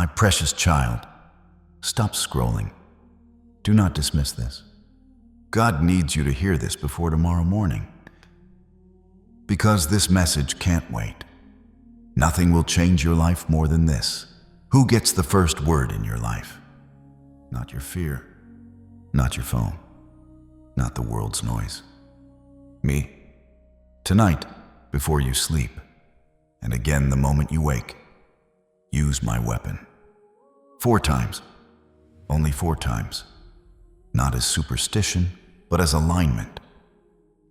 My precious child, stop scrolling. Do not dismiss this. God needs you to hear this before tomorrow morning. Because this message can't wait. Nothing will change your life more than this. Who gets the first word in your life? Not your fear, not your phone, not the world's noise. Me. Tonight, before you sleep, and again the moment you wake, use my weapon. 4 times. Only 4 times. Not as superstition, but as alignment.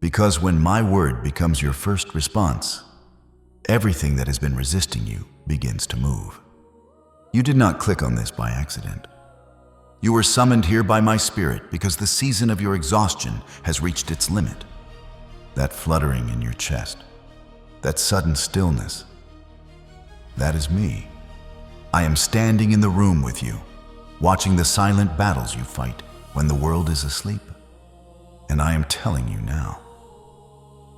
Because when my word becomes your first response, everything that has been resisting you begins to move. You did not click on this by accident. You were summoned here by my spirit because the season of your exhaustion has reached its limit. That fluttering in your chest, that sudden stillness, that is me. I am standing in the room with you, watching the silent battles you fight when the world is asleep. And I am telling you now,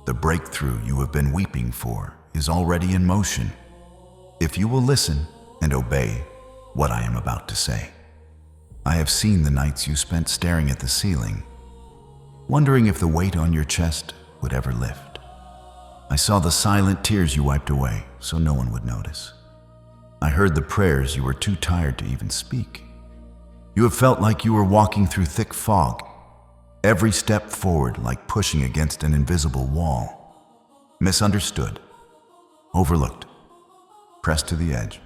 the breakthrough you have been weeping for is already in motion, if you will listen and obey what I am about to say. I have seen the nights you spent staring at the ceiling, wondering if the weight on your chest would ever lift. I saw the silent tears you wiped away so no one would notice. I heard the prayers you were too tired to even speak. You have felt like you were walking through thick fog, every step forward like pushing against an invisible wall. Misunderstood, overlooked, pressed to the edge.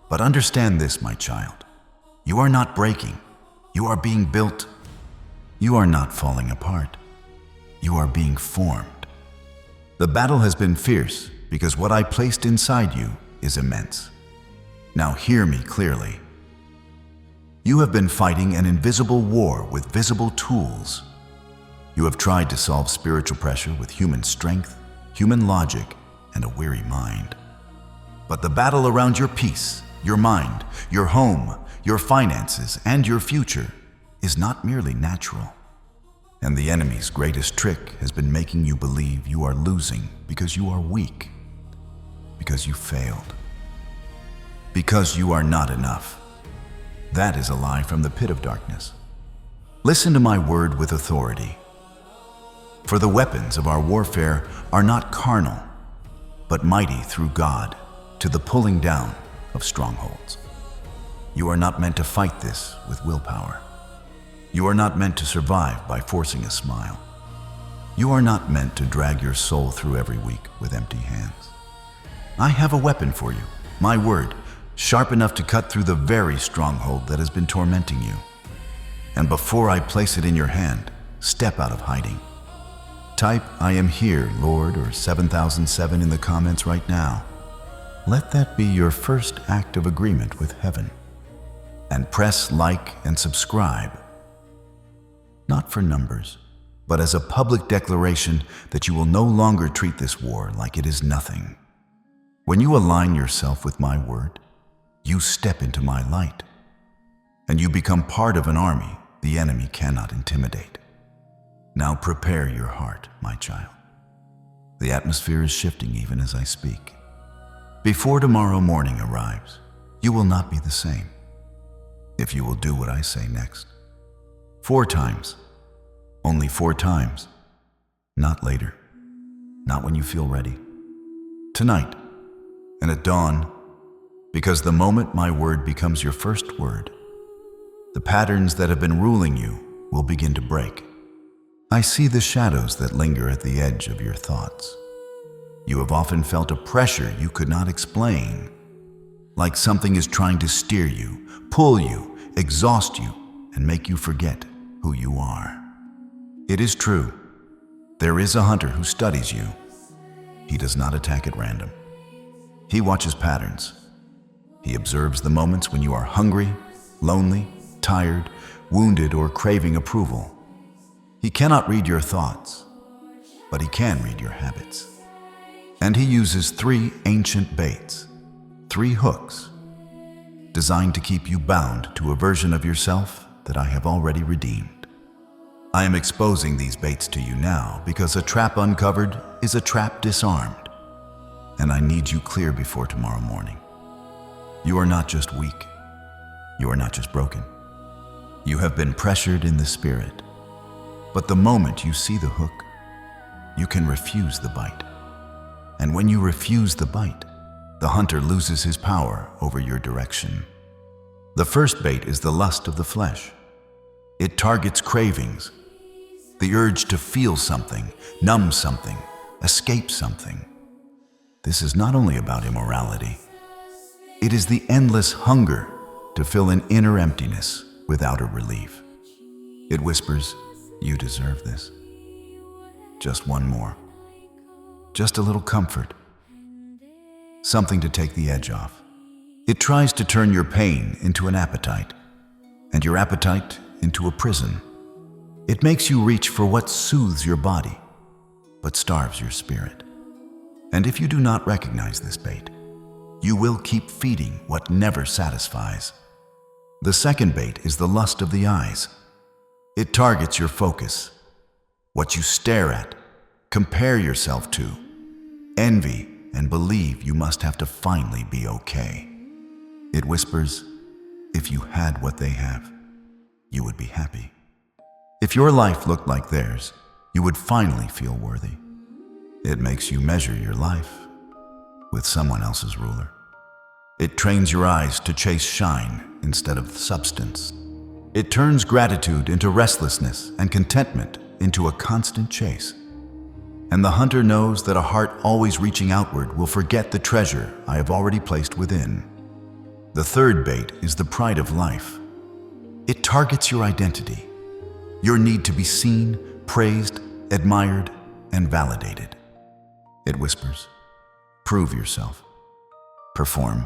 But understand this, my child. You are not breaking. You are being built. You are not falling apart. You are being formed. The battle has been fierce because what I placed inside you is immense. Now hear me clearly. You have been fighting an invisible war with visible tools. You have tried to solve spiritual pressure with human strength, human logic, and a weary mind. But the battle around your peace, your mind, your home, your finances, and your future is not merely natural. And the enemy's greatest trick has been making you believe you are losing because you are weak, because you failed, because you are not enough. That is a lie from the pit of darkness. Listen to my word with authority. For the weapons of our warfare are not carnal, but mighty through God to the pulling down of strongholds. You are not meant to fight this with willpower. You are not meant to survive by forcing a smile. You are not meant to drag your soul through every week with empty hands. I have a weapon for you, my word, sharp enough to cut through the very stronghold that has been tormenting you. And before I place it in your hand, step out of hiding. Type, "I am here, Lord," or 7007 in the comments right now. Let that be your first act of agreement with heaven. And press like and subscribe. Not for numbers, but as a public declaration that you will no longer treat this war like it is nothing. When you align yourself with my word, you step into my light, and you become part of an army the enemy cannot intimidate. Now prepare your heart, my child. The atmosphere is shifting even as I speak. Before tomorrow morning arrives, you will not be the same if you will do what I say next. 4 times. Only 4 times. Not later. Not when you feel ready. Tonight and at dawn, because the moment my word becomes your first word, the patterns that have been ruling you will begin to break. I see the shadows that linger at the edge of your thoughts. You have often felt a pressure you could not explain, like something is trying to steer you, pull you, exhaust you, and make you forget who you are. It is true. There is a hunter who studies you. He does not attack at random. He watches patterns. He observes the moments when you are hungry, lonely, tired, wounded, or craving approval. He cannot read your thoughts, but he can read your habits. And he uses 3 ancient baits, 3 hooks, designed to keep you bound to a version of yourself that I have already redeemed. I am exposing these baits to you now because a trap uncovered is a trap disarmed, and I need you clear before tomorrow morning. You are not just weak. You are not just broken. You have been pressured in the spirit. But the moment you see the hook, you can refuse the bite. And when you refuse the bite, the hunter loses his power over your direction. The first bait is the lust of the flesh. It targets cravings, the urge to feel something, numb something, escape something. This is not only about immorality. It is the endless hunger to fill an inner emptiness without a relief. It whispers, "You deserve this. Just one more. Just a little comfort. Something to take the edge off." It tries to turn your pain into an appetite, and your appetite into a prison. It makes you reach for what soothes your body, but starves your spirit. And if you do not recognize this bait, you will keep feeding what never satisfies. The second bait is the lust of the eyes. It targets your focus, what you stare at, compare yourself to, envy, and believe you must have to finally be okay. It whispers, if you had what they have, you would be happy. If your life looked like theirs, you would finally feel worthy. It makes you measure your life with someone else's ruler. It trains your eyes to chase shine instead of substance. It turns gratitude into restlessness and contentment into a constant chase. And the hunter knows that a heart always reaching outward will forget the treasure I have already placed within. The third bait is the pride of life. It targets your identity, your need to be seen, praised, admired, and validated. It whispers, prove yourself, perform,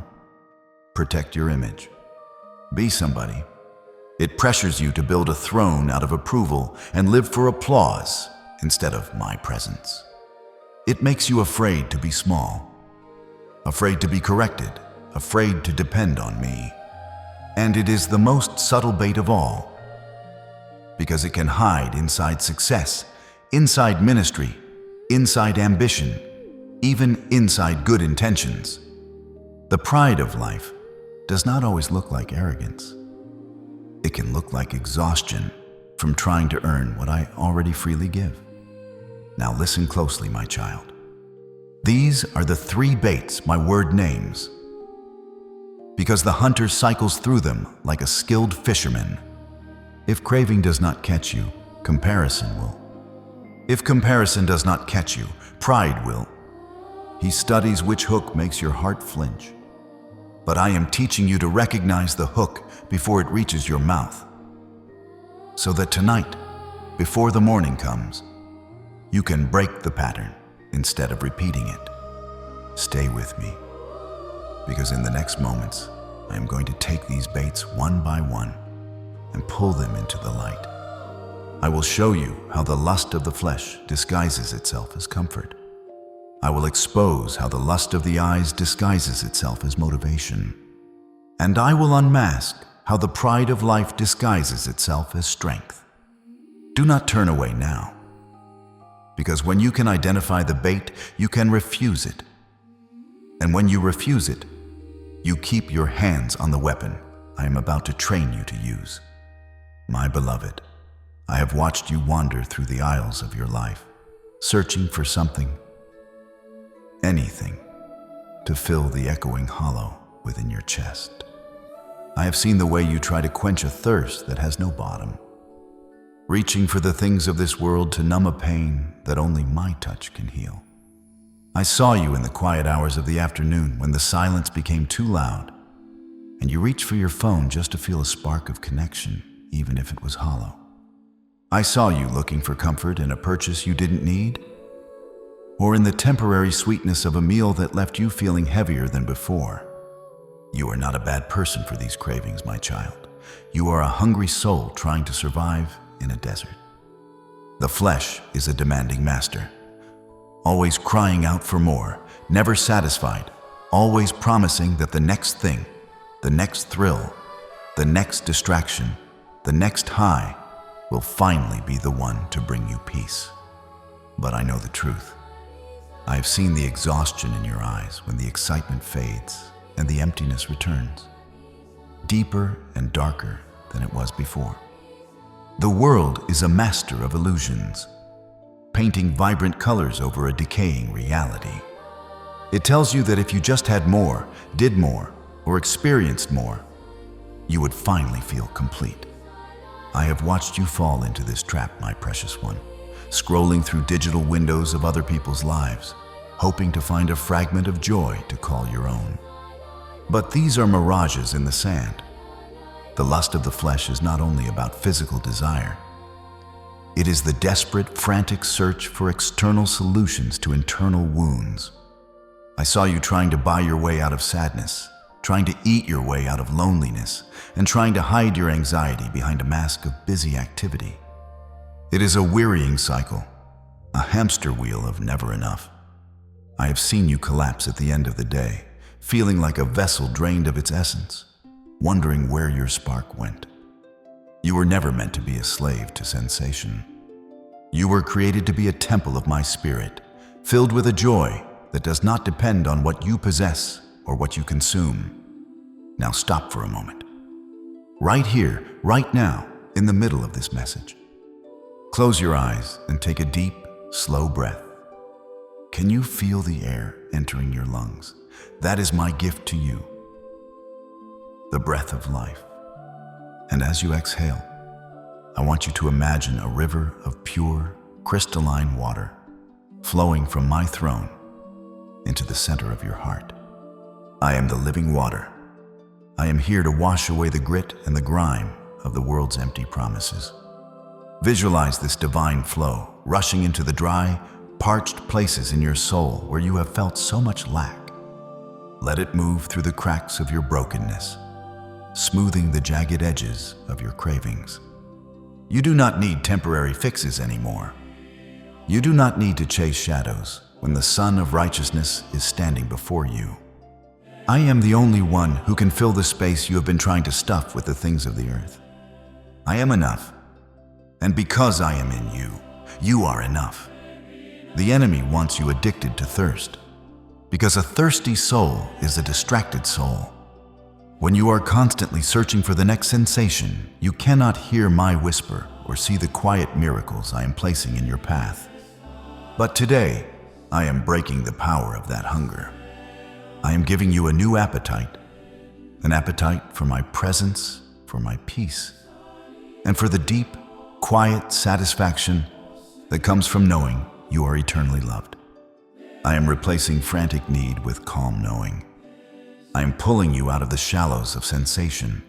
protect your image, be somebody. It pressures you to build a throne out of approval and live for applause instead of my presence. It makes you afraid to be small, afraid to be corrected, afraid to depend on me. And it is the most subtle bait of all, because it can hide inside success, inside ministry, inside ambition, even inside good intentions. The pride of life does not always look like arrogance. It can look like exhaustion from trying to earn what I already freely give. Now listen closely, my child. These are the three baits my word names, because the hunter cycles through them like a skilled fisherman. If craving does not catch you, comparison will. If comparison does not catch you, pride will. He studies which hook makes your heart flinch. But I am teaching you to recognize the hook before it reaches your mouth, so that tonight, before the morning comes, you can break the pattern instead of repeating it. Stay with me, because in the next moments, I am going to take these baits one by one and pull them into the light. I will show you how the lust of the flesh disguises itself as comfort. I will expose how the lust of the eyes disguises itself as motivation. And I will unmask how the pride of life disguises itself as strength. Do not turn away now, because when you can identify the bait, you can refuse it. And when you refuse it, you keep your hands on the weapon I am about to train you to use. My beloved, I have watched you wander through the aisles of your life, searching for something, anything, to fill the echoing hollow within your chest. I have seen the way you try to quench a thirst that has no bottom, reaching for the things of this world to numb a pain that only my touch can heal. I saw you in the quiet hours of the afternoon when the silence became too loud, and you reached for your phone just to feel a spark of connection, even if it was hollow. I saw you looking for comfort in a purchase you didn't need, or in the temporary sweetness of a meal that left you feeling heavier than before. You are not a bad person for these cravings, my child. You are a hungry soul trying to survive in a desert. The flesh is a demanding master, always crying out for more, never satisfied, always promising that the next thing, the next thrill, the next distraction, the next high will finally be the one to bring you peace. But I know the truth. I have seen the exhaustion in your eyes when the excitement fades and the emptiness returns, deeper and darker than it was before. The world is a master of illusions, painting vibrant colors over a decaying reality. It tells you that if you just had more, did more, or experienced more, you would finally feel complete. I have watched you fall into this trap, my precious one, scrolling through digital windows of other people's lives, hoping to find a fragment of joy to call your own. But these are mirages in the sand. The lust of the flesh is not only about physical desire. It is the desperate, frantic search for external solutions to internal wounds. I saw you trying to buy your way out of sadness, trying to eat your way out of loneliness, and trying to hide your anxiety behind a mask of busy activity. It is a wearying cycle, a hamster wheel of never enough. I have seen you collapse at the end of the day, feeling like a vessel drained of its essence, wondering where your spark went. You were never meant to be a slave to sensation. You were created to be a temple of my spirit, filled with a joy that does not depend on what you possess or what you consume. Now stop for a moment. Right here, right now, in the middle of this message. Close your eyes and take a deep, slow breath. Can you feel the air entering your lungs? That is my gift to you, the breath of life. And as you exhale, I want you to imagine a river of pure, crystalline water flowing from my throne into the center of your heart. I am the living water. I am here to wash away the grit and the grime of the world's empty promises. Visualize this divine flow rushing into the dry, parched places in your soul where you have felt so much lack. Let it move through the cracks of your brokenness, smoothing the jagged edges of your cravings. You do not need temporary fixes anymore. You do not need to chase shadows when the sun of righteousness is standing before you. I am the only one who can fill the space you have been trying to stuff with the things of the earth. I am enough, and because I am in you, you are enough. The enemy wants you addicted to thirst, because a thirsty soul is a distracted soul. When you are constantly searching for the next sensation, you cannot hear my whisper or see the quiet miracles I am placing in your path. But today, I am breaking the power of that hunger. I am giving you a new appetite, an appetite for my presence, for my peace, and for the deep, quiet satisfaction that comes from knowing you are eternally loved. I am replacing frantic need with calm knowing. I am pulling you out of the shallows of sensation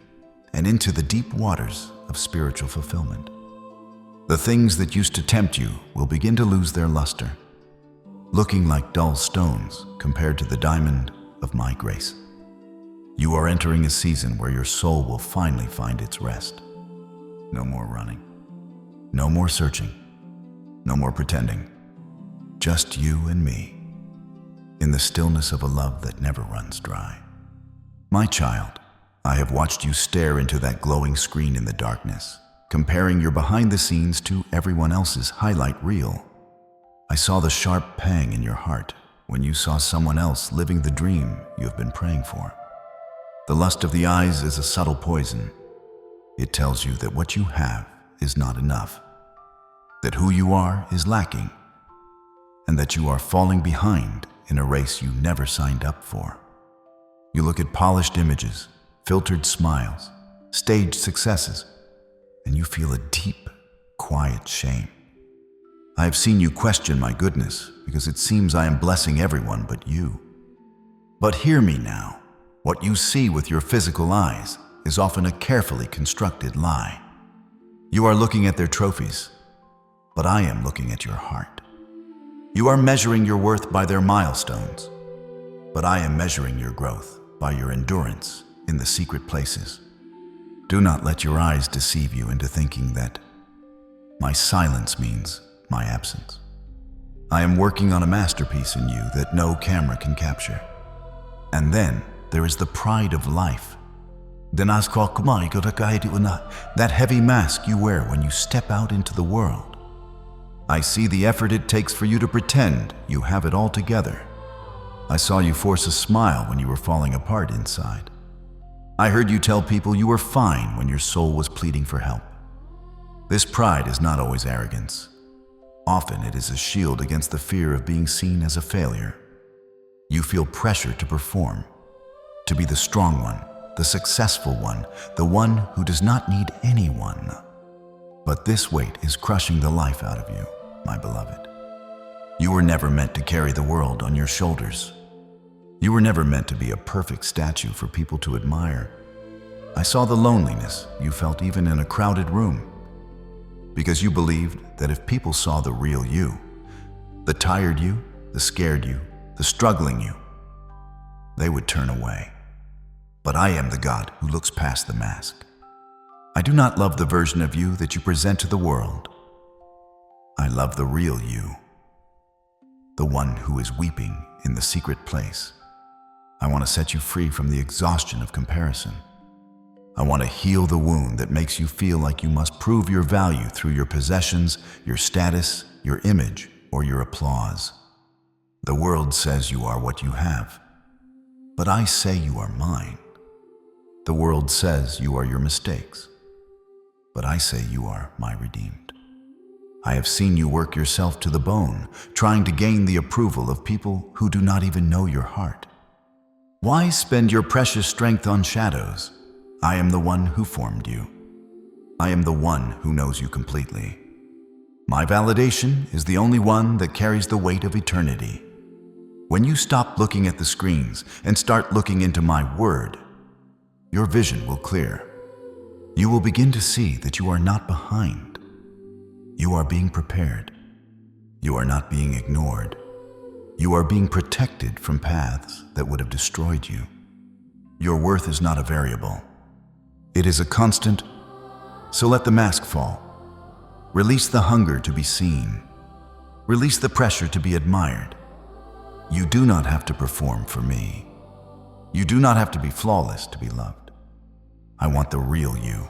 and into the deep waters of spiritual fulfillment. The things that used to tempt you will begin to lose their luster, looking like dull stones compared to the diamond of my grace. You are entering a season where your soul will finally find its rest. No more running. No more searching. No more pretending. Just you and me, in the stillness of a love that never runs dry. My child, I have watched you stare into that glowing screen in the darkness, comparing your behind the scenes to everyone else's highlight reel. I saw the sharp pang in your heart when you saw someone else living the dream you have been praying for. The lust of the eyes is a subtle poison. It tells you that what you have is not enough, that who you are is lacking, and that you are falling behind in a race you never signed up for. You look at polished images, filtered smiles, staged successes, and you feel a deep, quiet shame. I have seen you question my goodness because it seems I am blessing everyone but you. But hear me now. What you see with your physical eyes is often a carefully constructed lie. You are looking at their trophies, but I am looking at your heart. You are measuring your worth by their milestones, but I am measuring your growth by your endurance in the secret places. Do not let your eyes deceive you into thinking that my silence means my absence. I am working on a masterpiece in you that no camera can capture. And then there is the pride of life. That heavy mask you wear when you step out into the world. I see the effort it takes for you to pretend you have it all together. I saw you force a smile when you were falling apart inside. I heard you tell people you were fine when your soul was pleading for help. This pride is not always arrogance. Often it is a shield against the fear of being seen as a failure. You feel pressure to perform, to be the strong one, the successful one, the one who does not need anyone. But this weight is crushing the life out of you, my beloved. You were never meant to carry the world on your shoulders. You were never meant to be a perfect statue for people to admire. I saw the loneliness you felt even in a crowded room, because you believed that if people saw the real you, the tired you, the scared you, the struggling you, they would turn away. But I am the God who looks past the mask. I do not love the version of you that you present to the world. I love the real you, the one who is weeping in the secret place. I want to set you free from the exhaustion of comparison. I want to heal the wound that makes you feel like you must prove your value through your possessions, your status, your image, or your applause. The world says you are what you have, but I say you are mine. The world says you are your mistakes, but I say you are my redeemed. I have seen you work yourself to the bone, trying to gain the approval of people who do not even know your heart. Why spend your precious strength on shadows? I am the one who formed you. I am the one who knows you completely. My validation is the only one that carries the weight of eternity. When you stop looking at the screens and start looking into my word, your vision will clear. You will begin to see that you are not behind. You are being prepared. You are not being ignored. You are being protected from paths that would have destroyed you. Your worth is not a variable. It is a constant. So let the mask fall. Release the hunger to be seen. Release the pressure to be admired. You do not have to perform for me. You do not have to be flawless to be loved. I want the real you,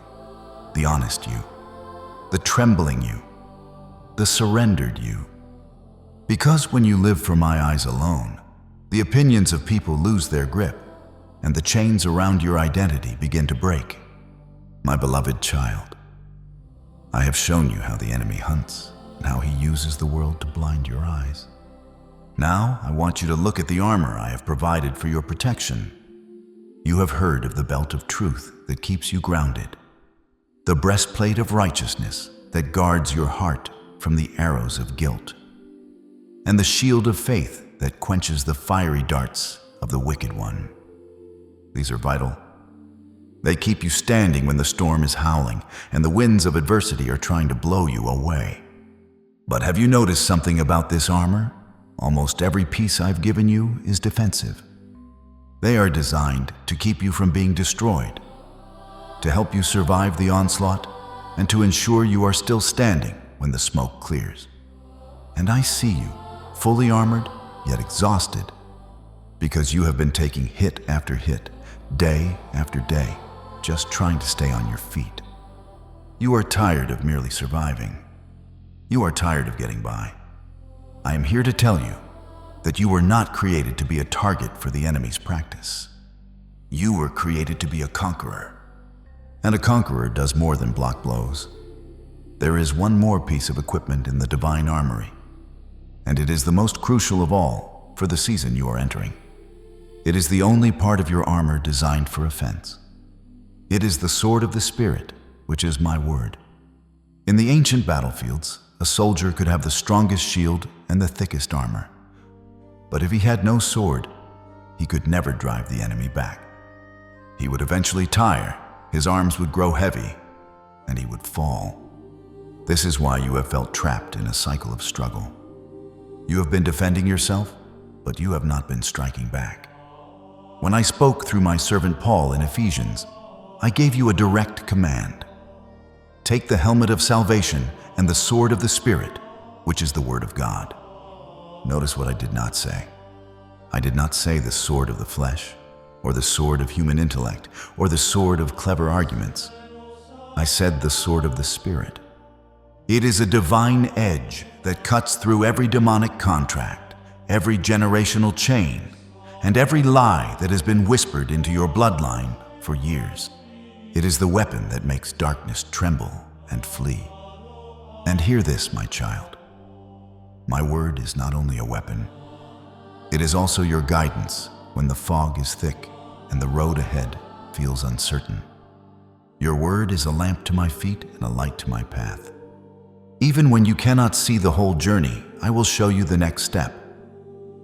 the honest you, the trembling you, the surrendered you. Because when you live for my eyes alone, the opinions of people lose their grip, and the chains around your identity begin to break. My beloved child, I have shown you how the enemy hunts and how he uses the world to blind your eyes. Now I want you to look at the armor I have provided for your protection. You have heard of the belt of truth that keeps you grounded, the breastplate of righteousness that guards your heart from the arrows of guilt, and the shield of faith that quenches the fiery darts of the wicked one. These are vital. They keep you standing when the storm is howling and the winds of adversity are trying to blow you away. But have you noticed something about this armor? Almost every piece I've given you is defensive. They are designed to keep you from being destroyed, to help you survive the onslaught, and to ensure you are still standing when the smoke clears. And I see you, fully armored, yet exhausted, because you have been taking hit after hit, day after day, just trying to stay on your feet. You are tired of merely surviving. You are tired of getting by. I am here to tell you that you were not created to be a target for the enemy's practice. You were created to be a conqueror. And a conqueror does more than block blows. There is one more piece of equipment in the divine armory, and it is the most crucial of all for the season you are entering. It is the only part of your armor designed for offense. It is the sword of the Spirit, which is my word. In the ancient battlefields, a soldier could have the strongest shield and the thickest armor. But if he had no sword, he could never drive the enemy back. He would eventually tire, his arms would grow heavy, and he would fall. This is why you have felt trapped in a cycle of struggle. You have been defending yourself, but you have not been striking back. When I spoke through my servant Paul in Ephesians, I gave you a direct command. Take the helmet of salvation and the sword of the Spirit, which is the Word of God. Notice what I did not say. I did not say the sword of the flesh, or the sword of human intellect, or the sword of clever arguments. I said the sword of the Spirit. It is a divine edge that cuts through every demonic contract, every generational chain, and every lie that has been whispered into your bloodline for years. It is the weapon that makes darkness tremble and flee. And hear this, my child. My word is not only a weapon, it is also your guidance when the fog is thick and the road ahead feels uncertain. Your word is a lamp to my feet and a light to my path. Even when you cannot see the whole journey, I will show you the next step.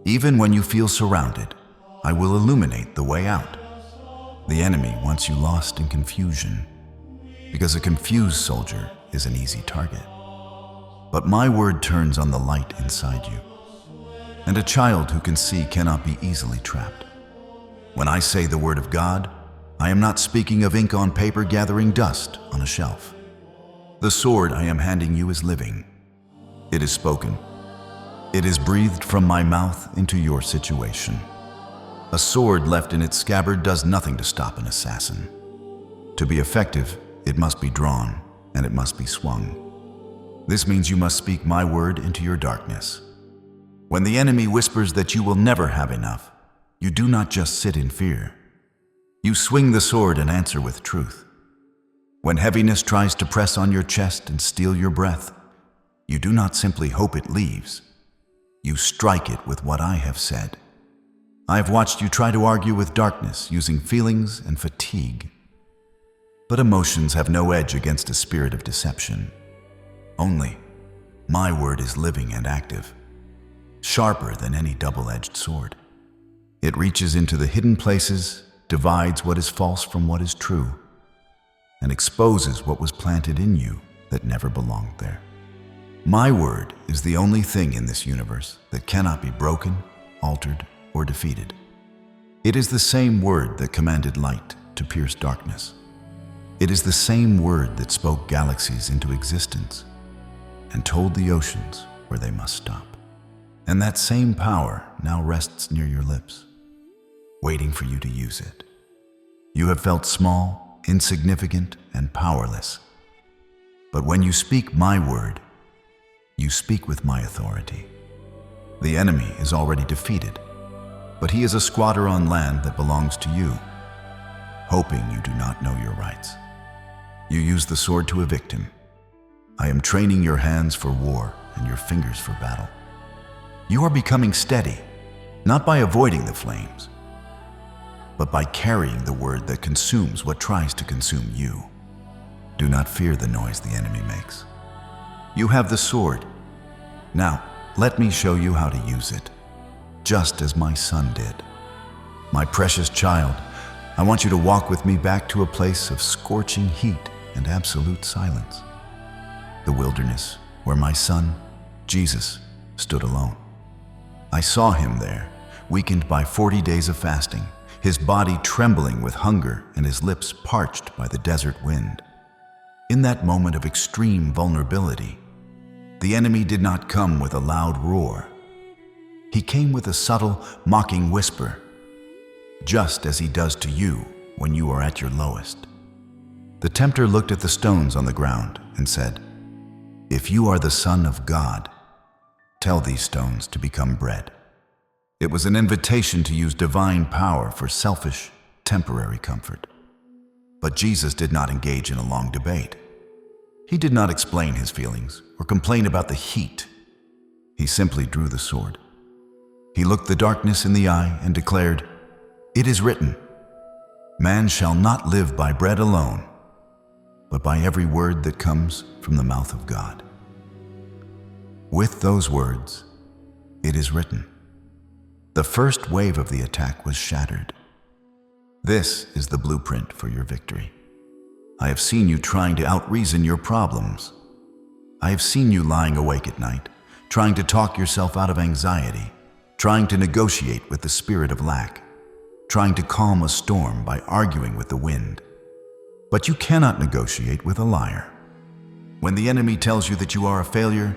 Even when you feel surrounded, I will illuminate the way out. The enemy wants you lost in confusion, because a confused soldier is an easy target. But my word turns on the light inside you, and a child who can see cannot be easily trapped. When I say the word of God, I am not speaking of ink on paper gathering dust on a shelf. The sword I am handing you is living. It is spoken. It is breathed from my mouth into your situation. A sword left in its scabbard does nothing to stop an assassin. To be effective, it must be drawn, and it must be swung. This means you must speak my word into your darkness. When the enemy whispers that you will never have enough, you do not just sit in fear. You swing the sword and answer with truth. When heaviness tries to press on your chest and steal your breath, you do not simply hope it leaves. You strike it with what I have said. I have watched you try to argue with darkness using feelings and fatigue. But emotions have no edge against a spirit of deception. Only my word is living and active, sharper than any double-edged sword. It reaches into the hidden places, divides what is false from what is true, and exposes what was planted in you that never belonged there. My word is the only thing in this universe that cannot be broken, altered, or defeated. It is the same word that commanded light to pierce darkness. It is the same word that spoke galaxies into existence and told the oceans where they must stop. And that same power now rests near your lips, waiting for you to use it. You have felt small, insignificant, and powerless. But when you speak my word, you speak with my authority. The enemy is already defeated, but he is a squatter on land that belongs to you, hoping you do not know your rights. You use the sword to evict him. I am training your hands for war and your fingers for battle. You are becoming steady, not by avoiding the flames, but by carrying the word that consumes what tries to consume you. Do not fear the noise the enemy makes. You have the sword. Now, let me show you how to use it, just as my son did. My precious child, I want you to walk with me back to a place of scorching heat and absolute silence. The wilderness where my son, Jesus, stood alone. I saw him there, weakened by 40 days of fasting, his body trembling with hunger and his lips parched by the desert wind. In that moment of extreme vulnerability, the enemy did not come with a loud roar. He came with a subtle, mocking whisper, just as he does to you when you are at your lowest. The tempter looked at the stones on the ground and said, "If you are the Son of God, tell these stones to become bread." It was an invitation to use divine power for selfish, temporary comfort. But Jesus did not engage in a long debate. He did not explain his feelings or complain about the heat. He simply drew the sword. He looked the darkness in the eye and declared, "It is written, man shall not live by bread alone, but by every word that comes from the mouth of God." With those words, "It is written," the first wave of the attack was shattered. This is the blueprint for your victory. I have seen you trying to outreason your problems. I have seen you lying awake at night, trying to talk yourself out of anxiety, trying to negotiate with the spirit of lack, trying to calm a storm by arguing with the wind. But you cannot negotiate with a liar. When the enemy tells you that you are a failure,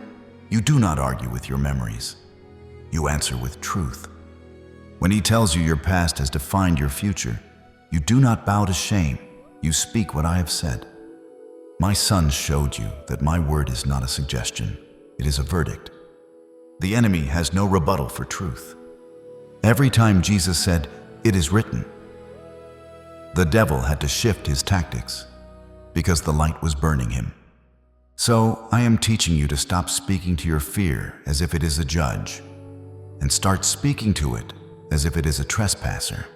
you do not argue with your memories. You answer with truth. When he tells you your past has defined your future, you do not bow to shame. You speak what I have said. My son showed you that my word is not a suggestion. It is a verdict. The enemy has no rebuttal for truth. Every time Jesus said, "It is written," the devil had to shift his tactics because the light was burning him. So I am teaching you to stop speaking to your fear as if it is a judge and start speaking to it as if it is a trespasser.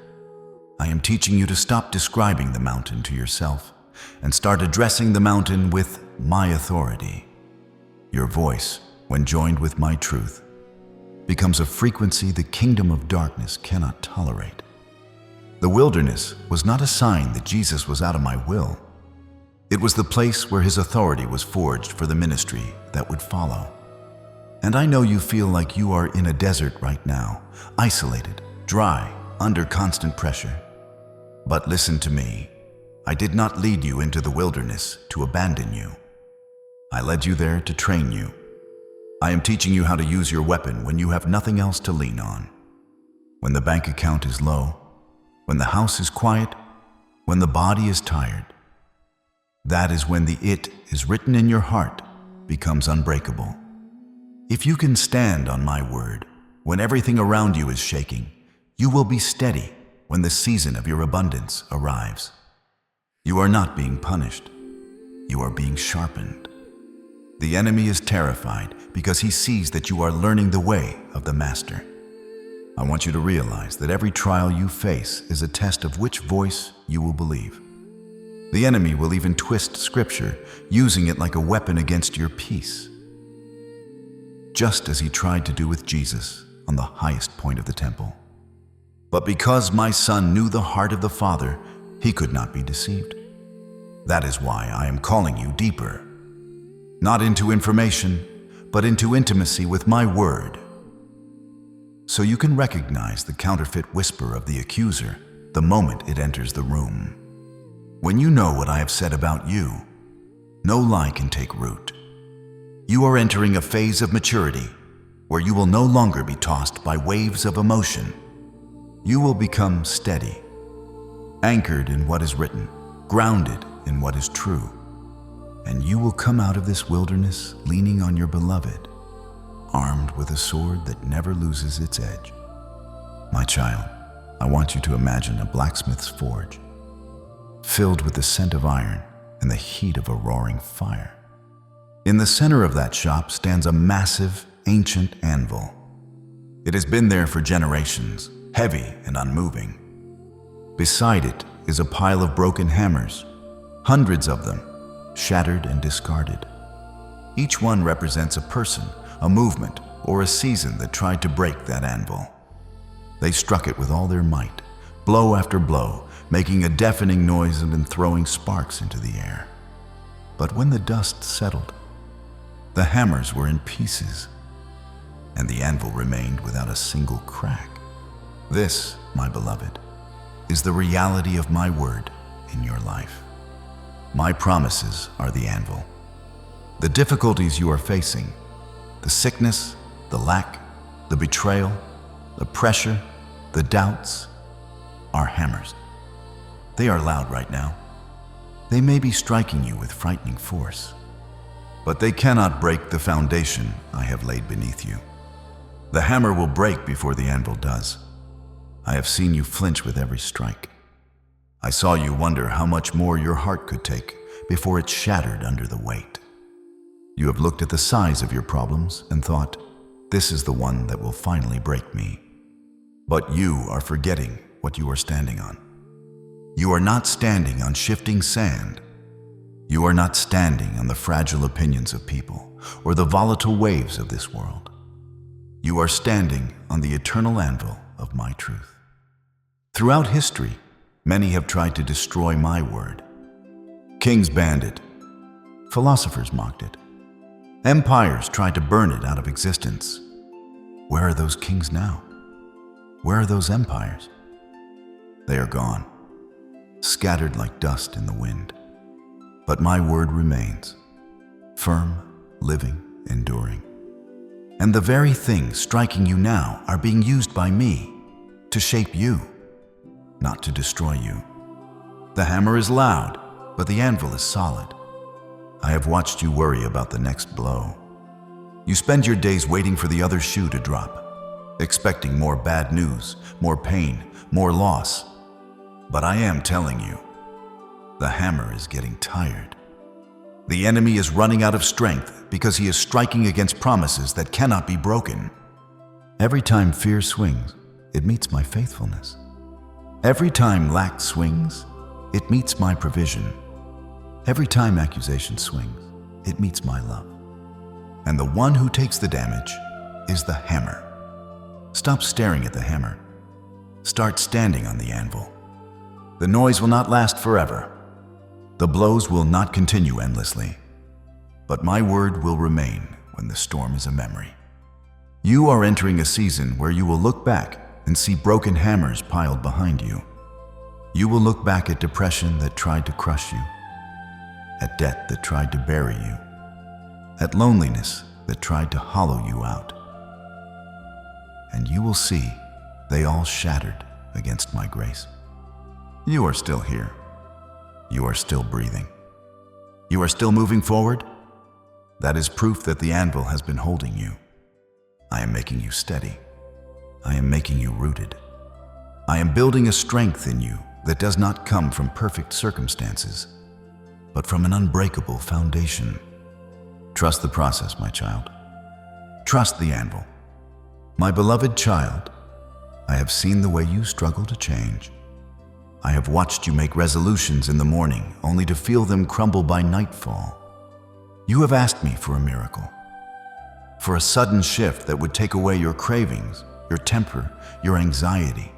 I am teaching you to stop describing the mountain to yourself and start addressing the mountain with my authority. Your voice, when joined with my truth, becomes a frequency the kingdom of darkness cannot tolerate. The wilderness was not a sign that Jesus was out of my will. It was the place where his authority was forged for the ministry that would follow. And I know you feel like you are in a desert right now, isolated, dry, under constant pressure. But listen to me. I did not lead you into the wilderness to abandon you. I led you there to train you. I am teaching you how to use your weapon when you have nothing else to lean on. When the bank account is low, when the house is quiet, when the body is tired. That is when the "it" is written in your heart becomes unbreakable. If you can stand on my word when everything around you is shaking, you will be steady when the season of your abundance arrives. You are not being punished. You are being sharpened. The enemy is terrified because he sees that you are learning the way of the master. I want you to realize that every trial you face is a test of which voice you will believe. The enemy will even twist scripture, using it like a weapon against your peace, just as he tried to do with Jesus on the highest point of the temple. But because my son knew the heart of the Father, he could not be deceived. That is why I am calling you deeper, not into information, but into intimacy with my word, so you can recognize the counterfeit whisper of the accuser the moment it enters the room. When you know what I have said about you, no lie can take root. You are entering a phase of maturity where you will no longer be tossed by waves of emotion. You will become steady, anchored in what is written, grounded in what is true. And you will come out of this wilderness leaning on your beloved, armed with a sword that never loses its edge. My child, I want you to imagine a blacksmith's forge, filled with the scent of iron and the heat of a roaring fire. In the center of that shop stands a massive, ancient anvil. It has been there for generations, heavy and unmoving. Beside it is a pile of broken hammers, hundreds of them, shattered and discarded. Each one represents a person, a movement, or a season that tried to break that anvil. They struck it with all their might, blow after blow, making a deafening noise and then throwing sparks into the air. But when the dust settled, the hammers were in pieces, and the anvil remained without a single crack. This, my beloved, is the reality of my word in your life. My promises are the anvil. The difficulties you are facing, the sickness, the lack, the betrayal, the pressure, the doubts, are hammers. They are loud right now. They may be striking you with frightening force, but they cannot break the foundation I have laid beneath you. The hammer will break before the anvil does. I have seen you flinch with every strike. I saw you wonder how much more your heart could take before it shattered under the weight. You have looked at the size of your problems and thought, this is the one that will finally break me. But you are forgetting what you are standing on. You are not standing on shifting sand. You are not standing on the fragile opinions of people or the volatile waves of this world. You are standing on the eternal anvil of my truth. Throughout history, many have tried to destroy my word. Kings banned it. Philosophers mocked it. Empires tried to burn it out of existence. Where are those kings now? Where are those empires? They are gone, scattered like dust in the wind. But my word remains, firm, living, enduring. And the very things striking you now are being used by me to shape you, not to destroy you. The hammer is loud, but the anvil is solid. I have watched you worry about the next blow. You spend your days waiting for the other shoe to drop. expecting more bad news, more pain, more loss. But I am telling you, the hammer is getting tired. The enemy is running out of strength because he is striking against promises that cannot be broken. Every time fear swings, it meets my faithfulness. Every time lack swings, it meets my provision. Every time accusation swings, it meets my love. And the one who takes the damage is the hammer. Stop staring at the hammer. Start standing on the anvil. The noise will not last forever. The blows will not continue endlessly. But my word will remain when the storm is a memory. You are entering a season where you will look back and see broken hammers piled behind you. You will look back at depression that tried to crush you, at debt that tried to bury you, at loneliness that tried to hollow you out. And you will see they all shattered against my grace. You are still here. You are still breathing. You are still moving forward. That is proof that the anvil has been holding you. I am making you steady. I am making you rooted. I am building a strength in you that does not come from perfect circumstances, but from an unbreakable foundation. Trust the process, my child. Trust the anvil. My beloved child, I have seen the way you struggle to change. I have watched you make resolutions in the morning only to feel them crumble by nightfall. You have asked me for a miracle, for a sudden shift that would take away your cravings, your temper, your anxiety,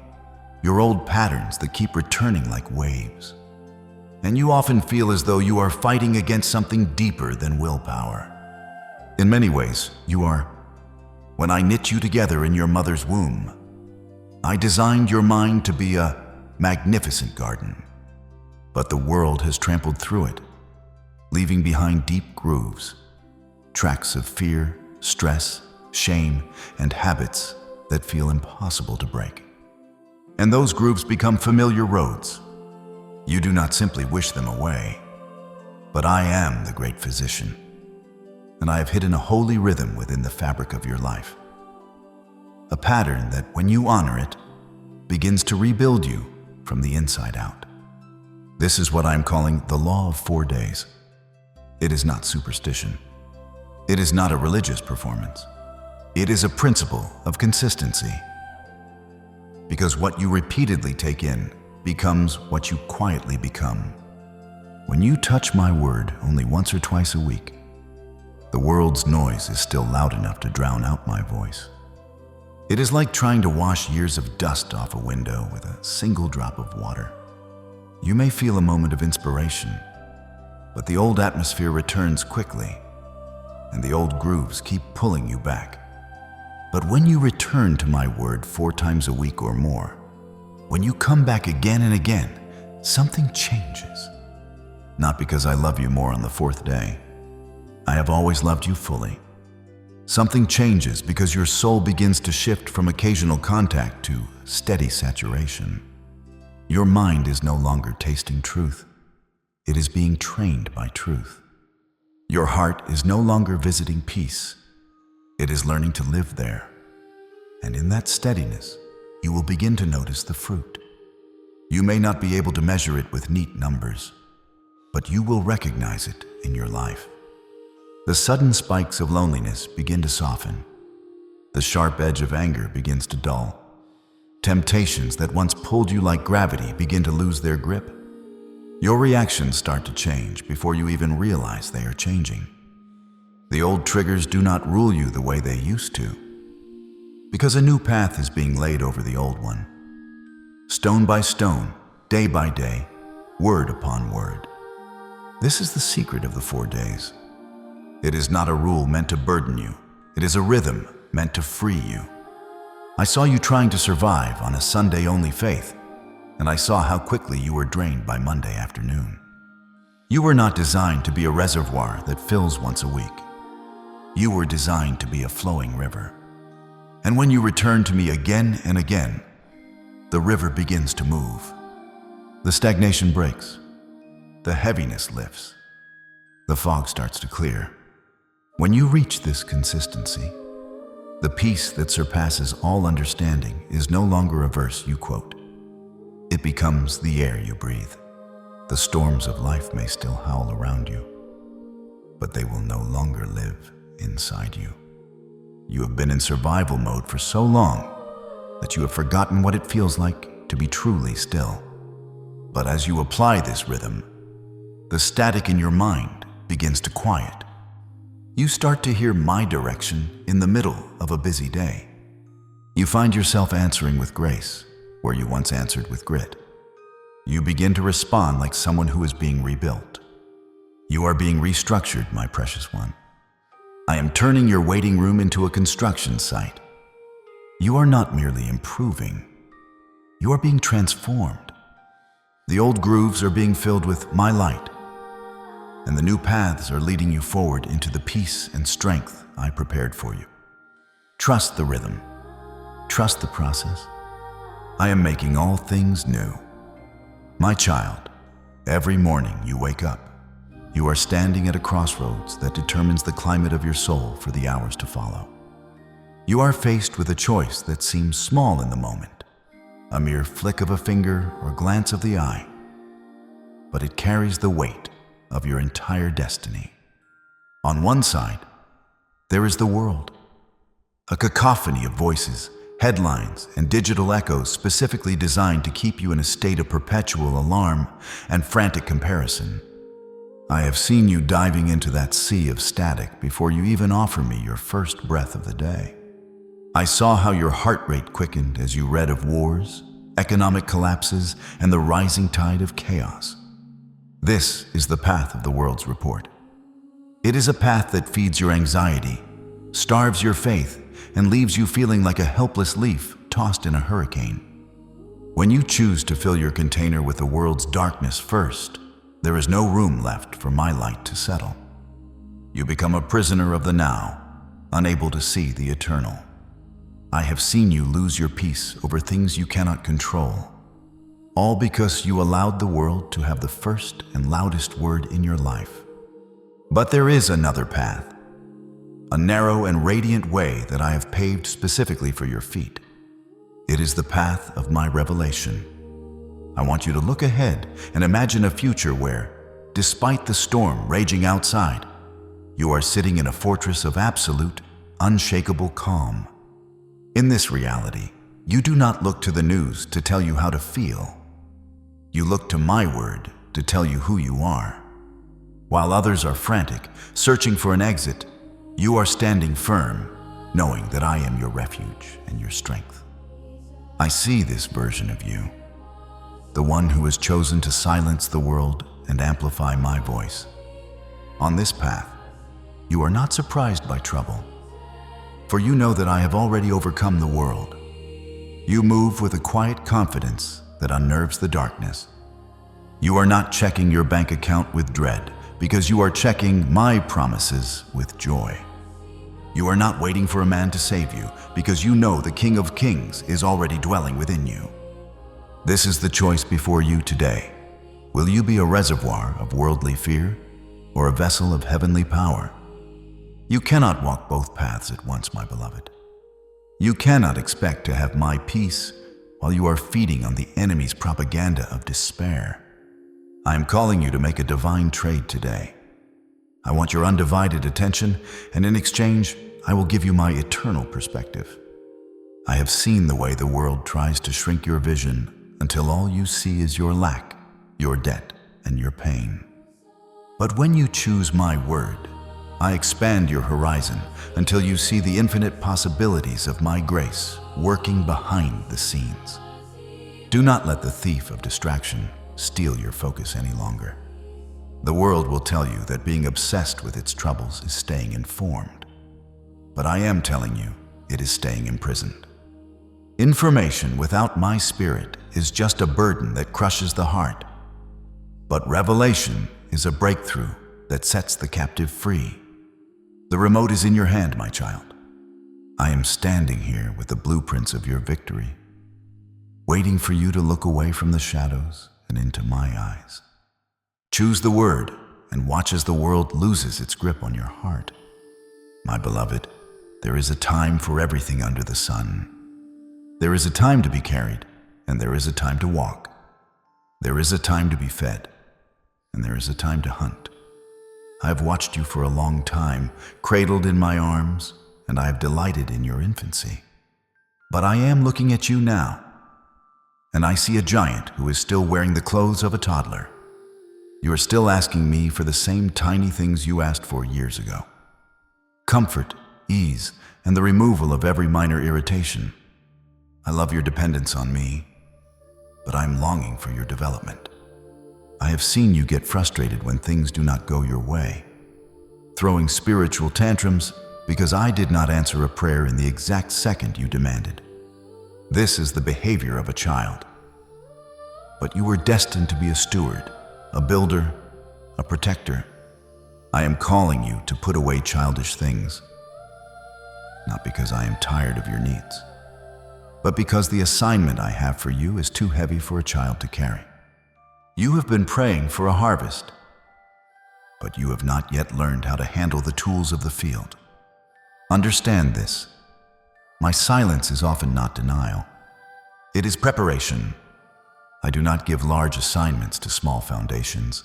your old patterns that keep returning like waves. And you often feel as though you are fighting against something deeper than willpower. In many ways, you are. When I knit you together in your mother's womb, I designed your mind to be a magnificent garden. But the world has trampled through it, leaving behind deep grooves, tracks of fear, stress, shame, and habits that feel impossible to break. And those grooves become familiar roads. You do not simply wish them away, but I am the great physician, and I have hidden a holy rhythm within the fabric of your life. A pattern that, when you honor it, begins to rebuild you from the inside out. This is what I am calling the law of 4 days. It is not superstition. It is not a religious performance. It is a principle of consistency. Because what you repeatedly take in becomes what you quietly become. When you touch my word only once or twice a week, the world's noise is still loud enough to drown out my voice. It is like trying to wash years of dust off a window with a single drop of water. You may feel a moment of inspiration, but the old atmosphere returns quickly, and the old grooves keep pulling you back. But when you return to my word 4 times a week or more, when you come back again and again, something changes. Not because I love you more on the 4th day. I have always loved you fully. Something changes because your soul begins to shift from occasional contact to steady saturation. Your mind is no longer tasting truth. It is being trained by truth. Your heart is no longer visiting peace. It is learning to live there. And in that steadiness, you will begin to notice the fruit. You may not be able to measure it with neat numbers, but you will recognize it in your life. The sudden spikes of loneliness begin to soften. The sharp edge of anger begins to dull. Temptations that once pulled you like gravity begin to lose their grip. Your reactions start to change before you even realize they are changing. The old triggers do not rule you the way they used to, because a new path is being laid over the old one. Stone by stone, day by day, word upon word. This is the secret of the 4 days. It is not a rule meant to burden you. It is a rhythm meant to free you. I saw you trying to survive on a Sunday-only faith, and I saw how quickly you were drained by Monday afternoon. You were not designed to be a reservoir that fills once a week. You were designed to be a flowing river. And when you return to me again and again, the river begins to move. The stagnation breaks. The heaviness lifts. The fog starts to clear. When you reach this consistency, The peace that surpasses all understanding is no longer a verse you quote. It becomes the air you breathe. The storms of life may still howl around you, but they will no longer live inside you. You have been in survival mode for so long that you have forgotten what it feels like to be truly still. But as you apply this rhythm, the static in your mind begins to quiet. You start to hear my direction in the middle of a busy day. You find yourself answering with grace where you once answered with grit. You begin to respond like someone who is being rebuilt. You are being restructured, my precious one. I am turning your waiting room into a construction site. You are not merely improving. You are being transformed. The old grooves are being filled with my light, and the new paths are leading you forward into the peace and strength I prepared for you. Trust the rhythm. Trust the process. I am making all things new. My child, every morning you wake up, you are standing at a crossroads that determines the climate of your soul for the hours to follow. You are faced with a choice that seems small in the moment, a mere flick of a finger or glance of the eye, but it carries the weight of your entire destiny. On one side, there is the world, a cacophony of voices, headlines, and digital echoes specifically designed to keep you in a state of perpetual alarm and frantic comparison. I have seen you diving into that sea of static before you even offer me your first breath of the day. I saw how your heart rate quickened as you read of wars, economic collapses, and the rising tide of chaos. This is the path of the world's report. It is a path that feeds your anxiety, starves your faith, and leaves you feeling like a helpless leaf tossed in a hurricane. When you choose to fill your container with the world's darkness first, there is no room left for my light to settle. You become a prisoner of the now, unable to see the eternal. I have seen you lose your peace over things you cannot control, all because you allowed the world to have the first and loudest word in your life. But there is another path, a narrow and radiant way that I have paved specifically for your feet. It is the path of my revelation. I want you to look ahead and imagine a future where, despite the storm raging outside, you are sitting in a fortress of absolute, unshakable calm. In this reality, you do not look to the news to tell you how to feel. You look to my word to tell you who you are. While others are frantic, searching for an exit, you are standing firm, knowing that I am your refuge and your strength. I see this version of you, the one who has chosen to silence the world and amplify my voice. On this path, you are not surprised by trouble, for you know that I have already overcome the world. You move with a quiet confidence that unnerves the darkness. You are not checking your bank account with dread, because you are checking my promises with joy. You are not waiting for a man to save you, because you know the King of Kings is already dwelling within you. This is the choice before you today. Will you be a reservoir of worldly fear or a vessel of heavenly power? You cannot walk both paths at once, my beloved. You cannot expect to have my peace while you are feeding on the enemy's propaganda of despair. I am calling you to make a divine trade today. I want your undivided attention, and in exchange, I will give you my eternal perspective. I have seen the way the world tries to shrink your vision until all you see is your lack, your debt, and your pain. But when you choose my word, I expand your horizon until you see the infinite possibilities of my grace working behind the scenes. Do not let the thief of distraction steal your focus any longer. The world will tell you that being obsessed with its troubles is staying informed. But I am telling you, it is staying imprisoned. Information without my spirit is just a burden that crushes the heart. But revelation is a breakthrough that sets the captive free. The remote is in your hand, my child. I am standing here with the blueprints of your victory, waiting for you to look away from the shadows and into my eyes. Choose the word and watch as the world loses its grip on your heart. My beloved, There is a time for everything under the sun. There is a time to be carried, and there is a time to walk. There is a time to be fed, and there is a time to hunt. I have watched you for a long time, cradled in my arms, and I have delighted in your infancy. But I am looking at you now, and I see a giant who is still wearing the clothes of a toddler. You are still asking me for the same tiny things you asked for years ago. Comfort, ease, and the removal of every minor irritation. I love your dependence on me, but I am longing for your development. I have seen you get frustrated when things do not go your way, throwing spiritual tantrums because I did not answer a prayer in the exact second you demanded. This is the behavior of a child. But you were destined to be a steward, a builder, a protector. I am calling you to put away childish things, not because I am tired of your needs, but because the assignment I have for you is too heavy for a child to carry. You have been praying for a harvest, but you have not yet learned how to handle the tools of the field. Understand this. My silence is often not denial. It is preparation. I do not give large assignments to small foundations.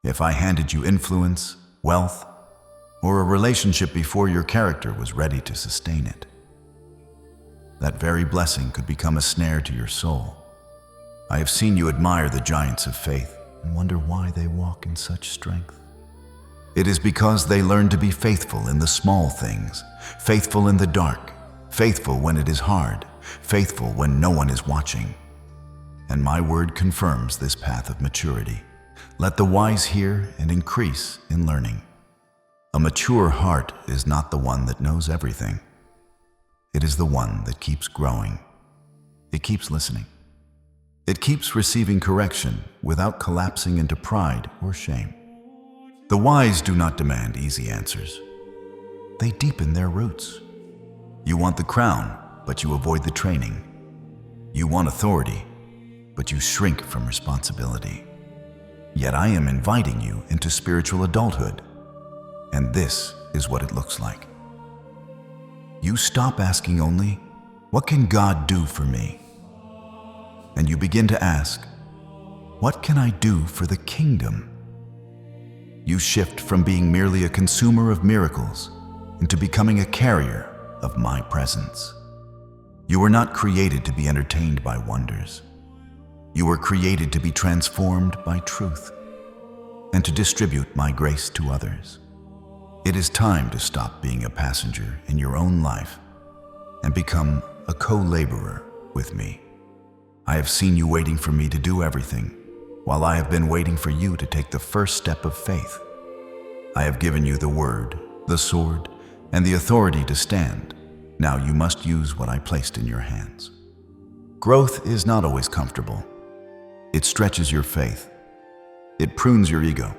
If I handed you influence, wealth, or a relationship before your character was ready to sustain it, that very blessing could become a snare to your soul. I have seen you admire the giants of faith and wonder why they walk in such strength. It is because they learn to be faithful in the small things, faithful in the dark, faithful when it is hard, faithful when no one is watching. And my word confirms this path of maturity. Let the wise hear and increase in learning. A mature heart is not the one that knows everything. It is the one that keeps growing. It keeps listening. It keeps receiving correction without collapsing into pride or shame. The wise do not demand easy answers. They deepen their roots. You want the crown, but you avoid the training. You want authority, but you shrink from responsibility. Yet I am inviting you into spiritual adulthood, and this is what it looks like. You stop asking only, "What can God do for me?" And you begin to ask, "What can I do for the kingdom?" You shift from being merely a consumer of miracles into becoming a carrier of my presence. You were not created to be entertained by wonders. You were created to be transformed by truth and to distribute my grace to others. It is time to stop being a passenger in your own life and become a co-laborer with me. I have seen you waiting for me to do everything, while I have been waiting for you to take the first step of faith. I have given you the word, the sword, and the authority to stand. Now you must use what I placed in your hands. Growth is not always comfortable. It stretches your faith. It prunes your ego.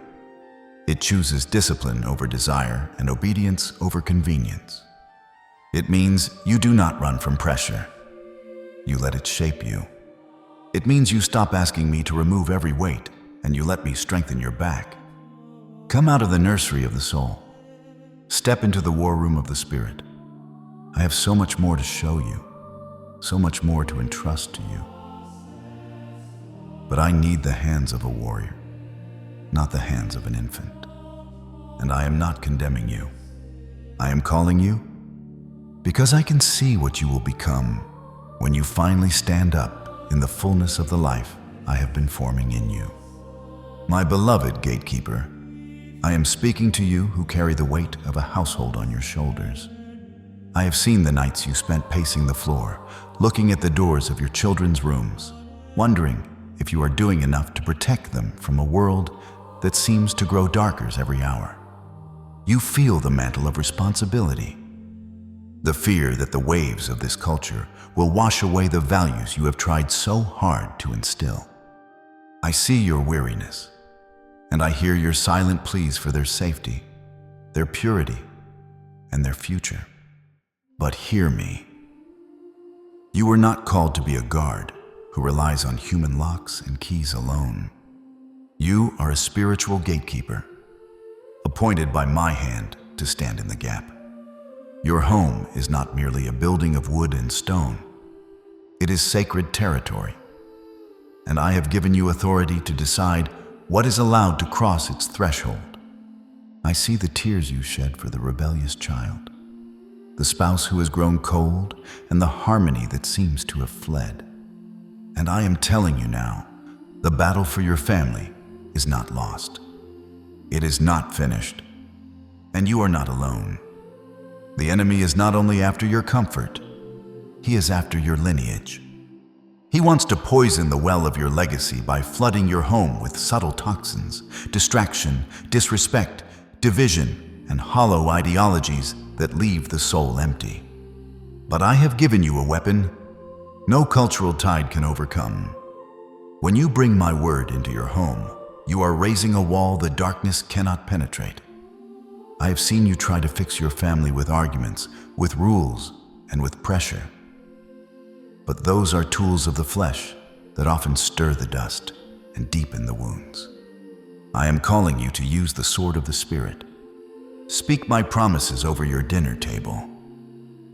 It chooses discipline over desire and obedience over convenience. It means you do not run from pressure. You let it shape you. It means you stop asking me to remove every weight and you let me strengthen your back. Come out of the nursery of the soul. Step into the war room of the spirit. I have so much more to show you, so much more to entrust to you. But I need the hands of a warrior, not the hands of an infant. And I am not condemning you. I am calling you because I can see what you will become when you finally stand up in the fullness of the life I have been forming in you. My beloved gatekeeper, I am speaking to you who carry the weight of a household on your shoulders. I have seen the nights you spent pacing the floor, looking at the doors of your children's rooms, wondering if you are doing enough to protect them from a world that seems to grow darker every hour. You feel the mantle of responsibility, the fear that the waves of this culture will wash away the values you have tried so hard to instill. I see your weariness, and I hear your silent pleas for their safety, their purity, and their future. But hear me. You were not called to be a guard who relies on human locks and keys alone. You are a spiritual gatekeeper, appointed by my hand to stand in the gap. Your home is not merely a building of wood and stone. It is sacred territory, and I have given you authority to decide what is allowed to cross its threshold. I see the tears you shed for the rebellious child, the spouse who has grown cold, and the harmony that seems to have fled. And I am telling you now, the battle for your family is not lost. It is not finished, and you are not alone. The enemy is not only after your comfort, he is after your lineage. He wants to poison the well of your legacy by flooding your home with subtle toxins, distraction, disrespect, division, and hollow ideologies that leave the soul empty. But I have given you a weapon no cultural tide can overcome. When you bring my word into your home, you are raising a wall the darkness cannot penetrate. I have seen you try to fix your family with arguments, with rules, and with pressure. But those are tools of the flesh that often stir the dust and deepen the wounds. I am calling you to use the sword of the Spirit. Speak my promises over your dinner table.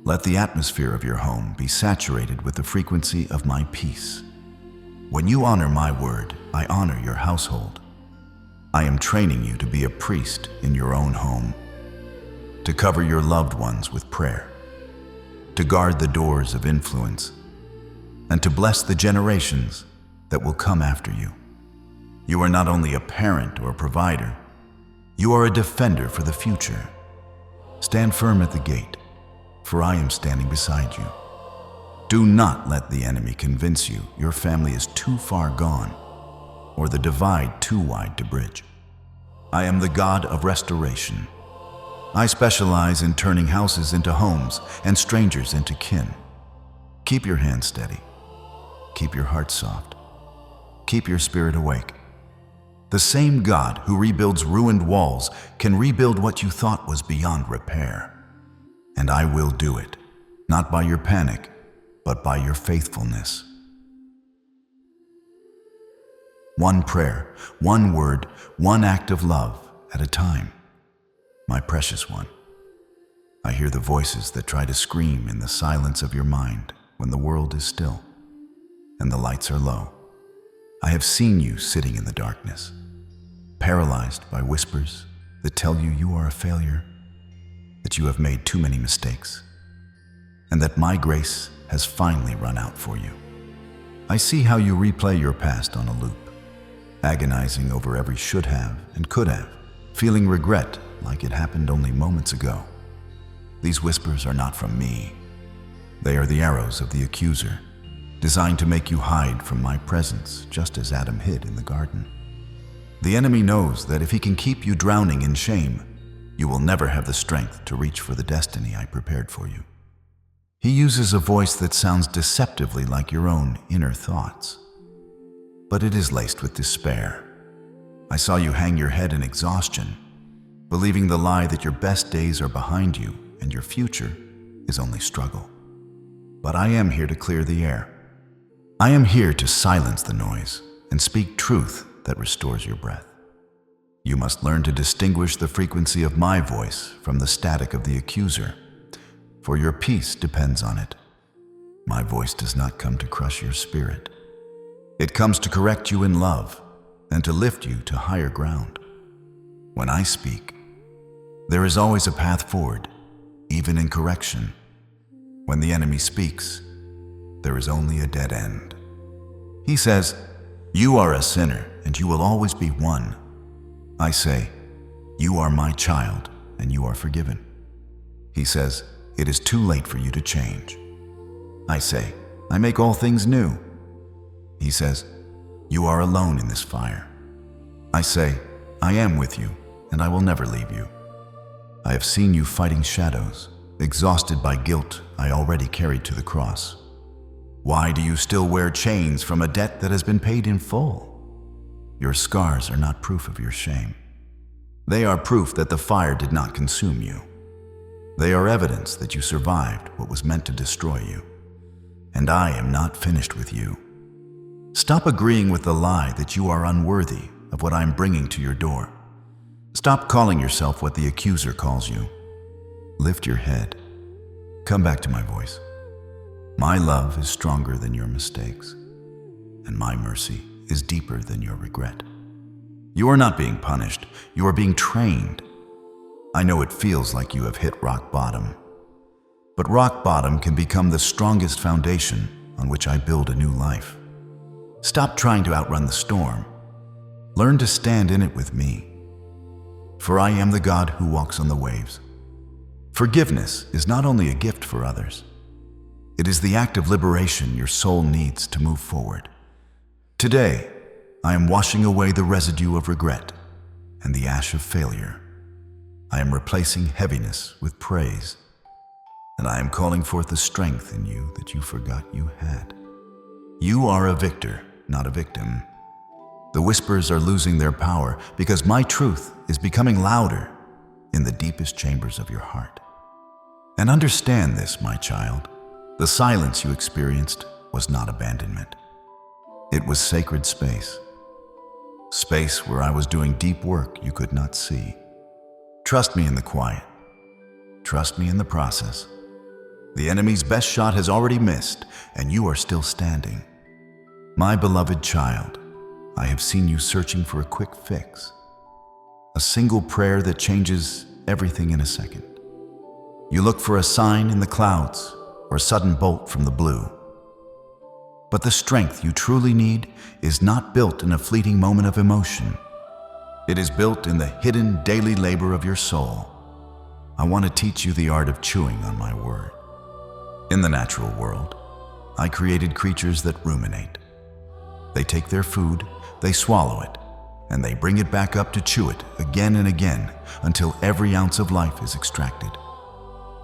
Let the atmosphere of your home be saturated with the frequency of my peace. When you honor my word, I honor your household. I am training you to be a priest in your own home, to cover your loved ones with prayer, to guard the doors of influence, and to bless the generations that will come after you. You are not only a parent or provider, you are a defender for the future. Stand firm at the gate, for I am standing beside you. Do not let the enemy convince you your family is too far gone, or the divide too wide to bridge. I am the God of restoration. I specialize in turning houses into homes and strangers into kin. Keep your hands steady. Keep your heart soft. Keep your spirit awake. The same God who rebuilds ruined walls can rebuild what you thought was beyond repair. And I will do it, not by your panic, but by your faithfulness. One prayer, one word, one act of love at a time. My precious one, I hear the voices that try to scream in the silence of your mind when the world is still and the lights are low. I have seen you sitting in the darkness, paralyzed by whispers that tell you you are a failure, that you have made too many mistakes, and that my grace has finally run out for you. I see how you replay your past on a loop, agonizing over every should have and could have, feeling regret like it happened only moments ago. These whispers are not from me. They are the arrows of the accuser, designed to make you hide from my presence, just as Adam hid in the garden. The enemy knows that if he can keep you drowning in shame, you will never have the strength to reach for the destiny I prepared for you. He uses a voice that sounds deceptively like your own inner thoughts, but it is laced with despair. I saw you hang your head in exhaustion, believing the lie that your best days are behind you and your future is only struggle. But I am here to clear the air. I am here to silence the noise and speak truth that restores your breath. You must learn to distinguish the frequency of my voice from the static of the accuser, for your peace depends on it. My voice does not come to crush your spirit. It comes to correct you in love and to lift you to higher ground. When I speak, there is always a path forward, even in correction. When the enemy speaks, there is only a dead end. He says, "You are a sinner and you will always be one." I say, "You are my child and you are forgiven." He says, "It is too late for you to change." I say, "I make all things new." He says, "You are alone in this fire." I say, "I am with you and I will never leave you." I have seen you fighting shadows, exhausted by guilt I already carried to the cross. Why do you still wear chains from a debt that has been paid in full? Your scars are not proof of your shame. They are proof that the fire did not consume you. They are evidence that you survived what was meant to destroy you. And I am not finished with you. Stop agreeing with the lie that you are unworthy of what I am bringing to your door. Stop calling yourself what the accuser calls you. Lift your head. Come back to my voice. My love is stronger than your mistakes, and my mercy is deeper than your regret. You are not being punished, you are being trained. I know it feels like you have hit rock bottom, but rock bottom can become the strongest foundation on which I build a new life. Stop trying to outrun the storm. Learn to stand in it with me. For I am the God who walks on the waves. Forgiveness is not only a gift for others, it is the act of liberation your soul needs to move forward. Today, I am washing away the residue of regret and the ash of failure. I am replacing heaviness with praise, and I am calling forth the strength in you that you forgot you had. You are a victor, not a victim. The whispers are losing their power because my truth is becoming louder in the deepest chambers of your heart. And understand this, my child. The silence you experienced was not abandonment. It was sacred space. Space where I was doing deep work you could not see. Trust me in the quiet. Trust me in the process. The enemy's best shot has already missed, and you are still standing. My beloved child, I have seen you searching for a quick fix. A single prayer that changes everything in a second. You look for a sign in the clouds or a sudden bolt from the blue. But the strength you truly need is not built in a fleeting moment of emotion. It is built in the hidden daily labor of your soul. I want to teach you the art of chewing on my word. In the natural world, I created creatures that ruminate. They take their food, they swallow it, and they bring it back up to chew it again and again until every ounce of life is extracted.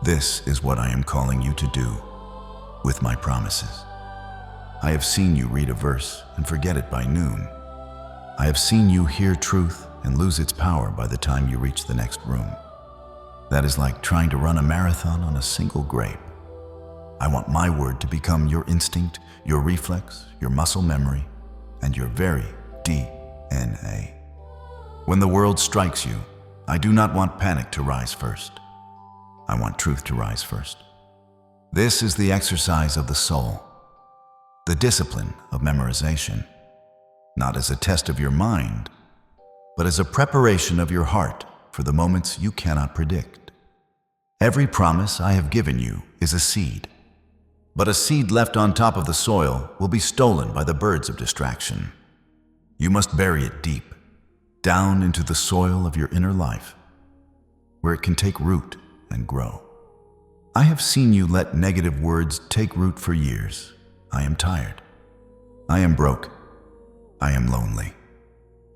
This is what I am calling you to do with my promises. I have seen you read a verse and forget it by noon. I have seen you hear truth and lose its power by the time you reach the next room. That is like trying to run a marathon on a single grape. I want my word to become your instinct, your reflex, your muscle memory, and your very DNA. When the world strikes you, I do not want panic to rise first. I want truth to rise first. This is the exercise of the soul, the discipline of memorization, not as a test of your mind, but as a preparation of your heart for the moments you cannot predict. Every promise I have given you is a seed, but a seed left on top of the soil will be stolen by the birds of distraction. You must bury it deep, down into the soil of your inner life, where it can take root and grow. I have seen you let negative words take root for years. I am tired. I am broke. I am lonely.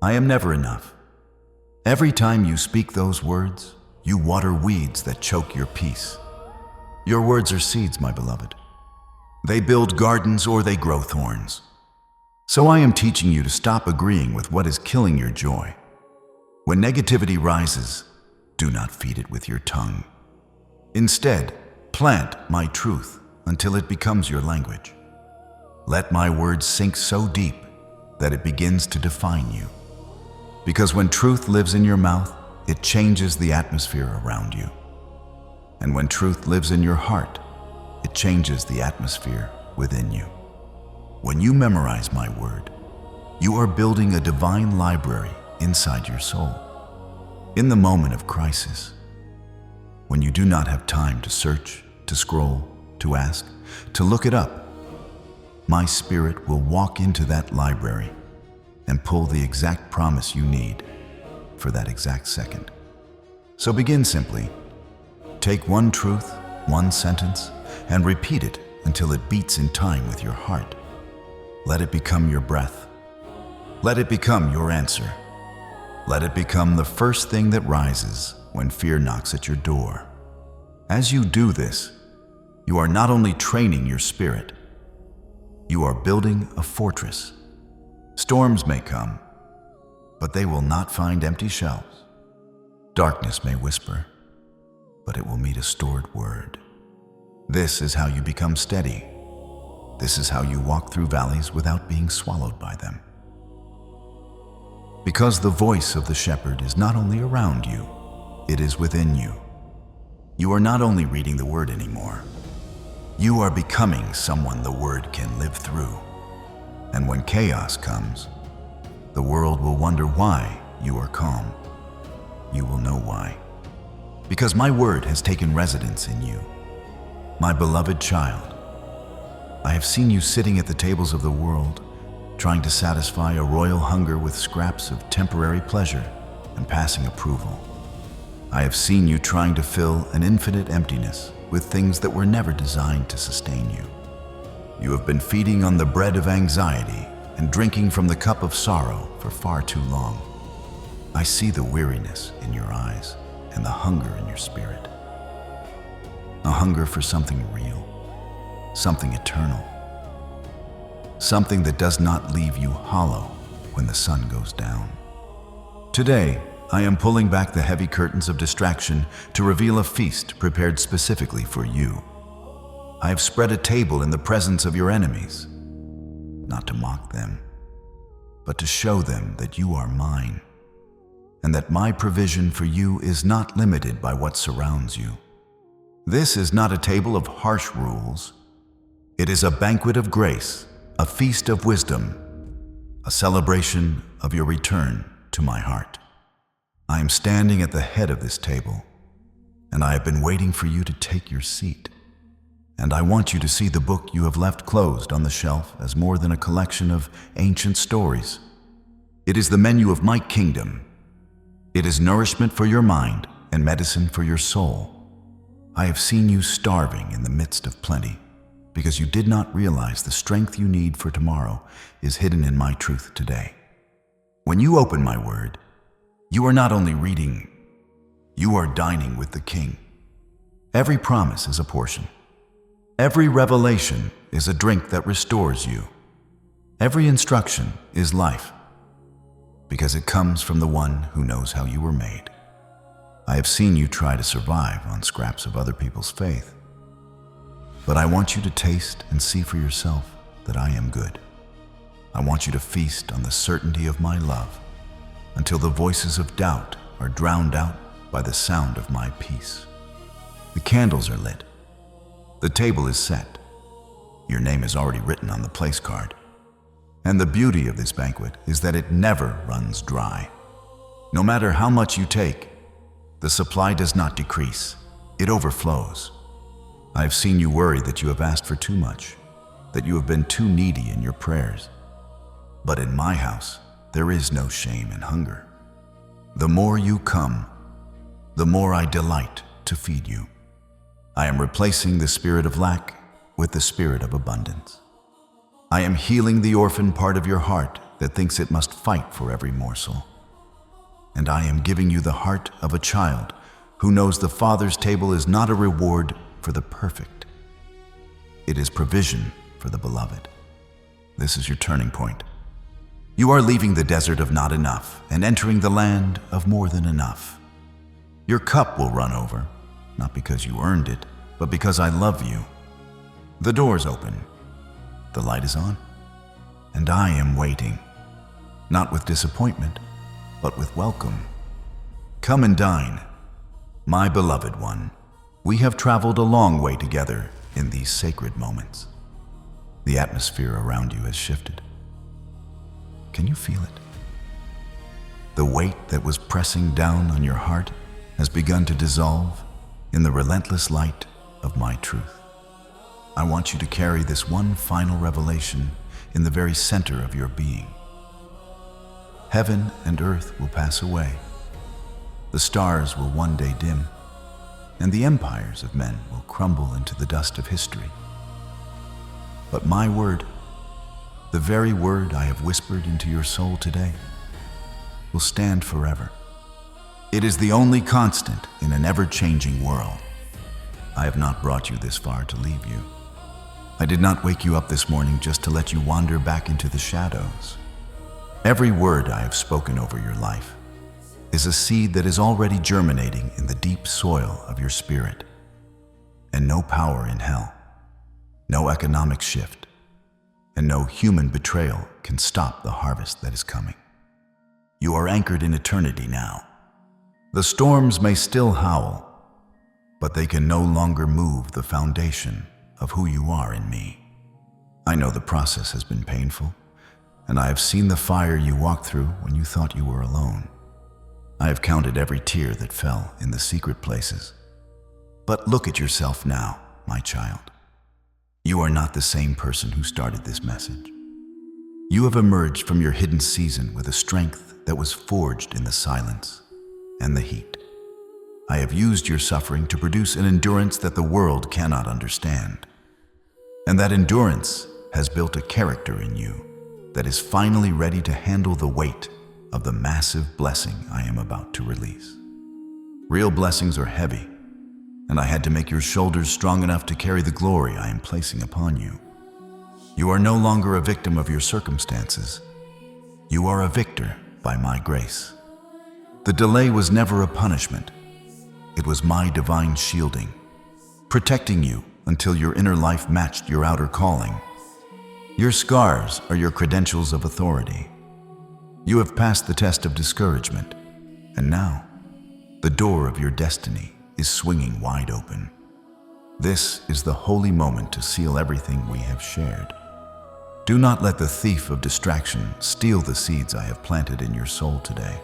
I am never enough. Every time you speak those words, you water weeds that choke your peace. Your words are seeds, my beloved. They build gardens or they grow thorns. So I am teaching you to stop agreeing with what is killing your joy. When negativity rises, do not feed it with your tongue. Instead, plant my truth until it becomes your language. Let my words sink so deep that it begins to define you. Because when truth lives in your mouth, it changes the atmosphere around you. And when truth lives in your heart, it changes the atmosphere within you. When you memorize my word, you are building a divine library inside your soul. In the moment of crisis, when you do not have time to search, to scroll, to ask, to look it up, my spirit will walk into that library and pull the exact promise you need for that exact second. So begin simply. Take one truth, one sentence, and repeat it until it beats in time with your heart. Let it become your breath. Let it become your answer. Let it become the first thing that rises when fear knocks at your door. As you do this, you are not only training your spirit, you are building a fortress. Storms may come, but they will not find empty shelves. Darkness may whisper, but it will meet a stored word. This is how you become steady. This is how you walk through valleys without being swallowed by them. Because the voice of the shepherd is not only around you, it is within you. You are not only reading the Word anymore, you are becoming someone the Word can live through. And when chaos comes, the world will wonder why you are calm. You will know why. Because my Word has taken residence in you. My beloved child, I have seen you sitting at the tables of the world, trying to satisfy a royal hunger with scraps of temporary pleasure and passing approval. I have seen you trying to fill an infinite emptiness with things that were never designed to sustain you. You have been feeding on the bread of anxiety and drinking from the cup of sorrow for far too long. I see the weariness in your eyes and the hunger in your spirit. A hunger for something real, something eternal, something that does not leave you hollow when the sun goes down. Today, I am pulling back the heavy curtains of distraction to reveal a feast prepared specifically for you. I have spread a table in the presence of your enemies, not to mock them, but to show them that you are mine, and that my provision for you is not limited by what surrounds you. This is not a table of harsh rules. It is a banquet of grace, a feast of wisdom, a celebration of your return to my heart. I am standing at the head of this table, and I have been waiting for you to take your seat. And I want you to see the book you have left closed on the shelf as more than a collection of ancient stories. It is the menu of my kingdom. It is nourishment for your mind and medicine for your soul. I have seen you starving in the midst of plenty because you did not realize the strength you need for tomorrow is hidden in my truth today. When you open my word, you are not only reading, you are dining with the King. Every promise is a portion. Every revelation is a drink that restores you. Every instruction is life, because it comes from the one who knows how you were made. I have seen you try to survive on scraps of other people's faith. But I want you to taste and see for yourself that I am good. I want you to feast on the certainty of my love until the voices of doubt are drowned out by the sound of my peace. The candles are lit. The table is set. Your name is already written on the place card. And the beauty of this banquet is that it never runs dry. No matter how much you take, the supply does not decrease. It overflows. I have seen you worry that you have asked for too much, that you have been too needy in your prayers. But in my house, there is no shame in hunger. The more you come, the more I delight to feed you. I am replacing the spirit of lack with the spirit of abundance. I am healing the orphan part of your heart that thinks it must fight for every morsel. And I am giving you the heart of a child who knows the Father's table is not a reward for the perfect. It is provision for the beloved. This is your turning point. You are leaving the desert of not enough and entering the land of more than enough. Your cup will run over, not because you earned it, but because I love you. The door's open, the light is on, and I am waiting, not with disappointment, but with welcome. Come and dine, my beloved one. We have traveled a long way together in these sacred moments. The atmosphere around you has shifted. Can you feel it? The weight that was pressing down on your heart has begun to dissolve in the relentless light of my truth. I want you to carry this one final revelation in the very center of your being. Heaven and earth will pass away. The stars will one day dim, and the empires of men will crumble into the dust of history. But my word, the very word I have whispered into your soul today, will stand forever. It is the only constant in an ever-changing world. I have not brought you this far to leave you. I did not wake you up this morning just to let you wander back into the shadows. Every word I have spoken over your life is a seed that is already germinating in the deep soil of your spirit. And no power in hell, no economic shift, and no human betrayal can stop the harvest that is coming. You are anchored in eternity now. The storms may still howl, but they can no longer move the foundation of who you are in me. I know the process has been painful, and I have seen the fire you walked through when you thought you were alone. I have counted every tear that fell in the secret places. But look at yourself now, my child. You are not the same person who started this message. You have emerged from your hidden season with a strength that was forged in the silence and the heat. I have used your suffering to produce an endurance that the world cannot understand. And that endurance has built a character in you that is finally ready to handle the weight of the massive blessing I am about to release. Real blessings are heavy, and I had to make your shoulders strong enough to carry the glory I am placing upon you. You are no longer a victim of your circumstances. You are a victor by my grace. The delay was never a punishment. It was my divine shielding, protecting you until your inner life matched your outer calling. Your scars are your credentials of authority. You have passed the test of discouragement, and now the door of your destiny is swinging wide open. This is the holy moment to seal everything we have shared. Do not let the thief of distraction steal the seeds I have planted in your soul today.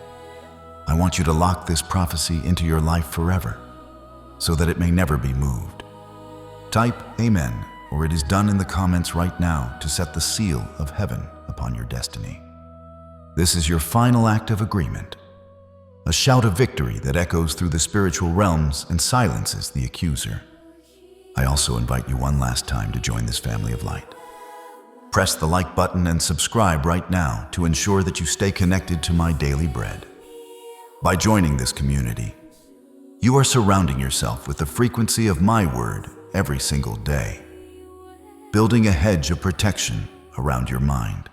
I want you to lock this prophecy into your life forever, so that it may never be moved. Type Amen, or it is done in the comments right now to set the seal of heaven upon your destiny. This is your final act of agreement, a shout of victory that echoes through the spiritual realms and silences the accuser. I also invite you one last time to join this family of light. Press the like button and subscribe right now to ensure that you stay connected to my daily bread. By joining this community, you are surrounding yourself with the frequency of my word every single day, building a hedge of protection around your mind.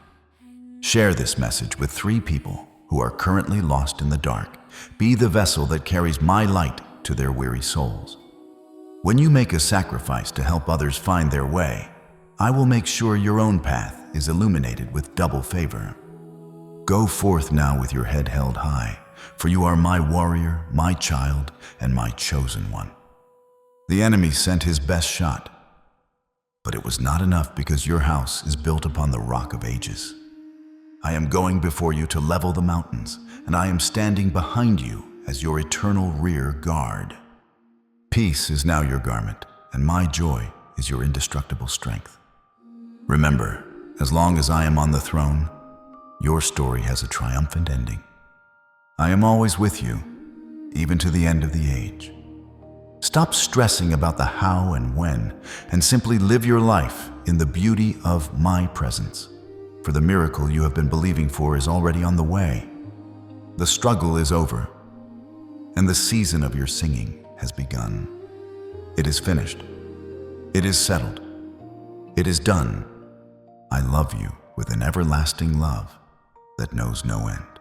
Share this message with 3 people who are currently lost in the dark. Be the vessel that carries my light to their weary souls. When you make a sacrifice to help others find their way, I will make sure your own path is illuminated with double favor. Go forth now with your head held high, for you are my warrior, my child, and my chosen one. The enemy sent his best shot, but it was not enough because your house is built upon the rock of ages. I am going before you to level the mountains, and I am standing behind you as your eternal rear guard. Peace is now your garment, and my joy is your indestructible strength. Remember, as long as I am on the throne, your story has a triumphant ending. I am always with you, even to the end of the age. Stop stressing about the how and when, and simply live your life in the beauty of my presence. For the miracle you have been believing for is already on the way. The struggle is over, and the season of your singing has begun. It is finished. It is settled. It is done. I love you with an everlasting love that knows no end.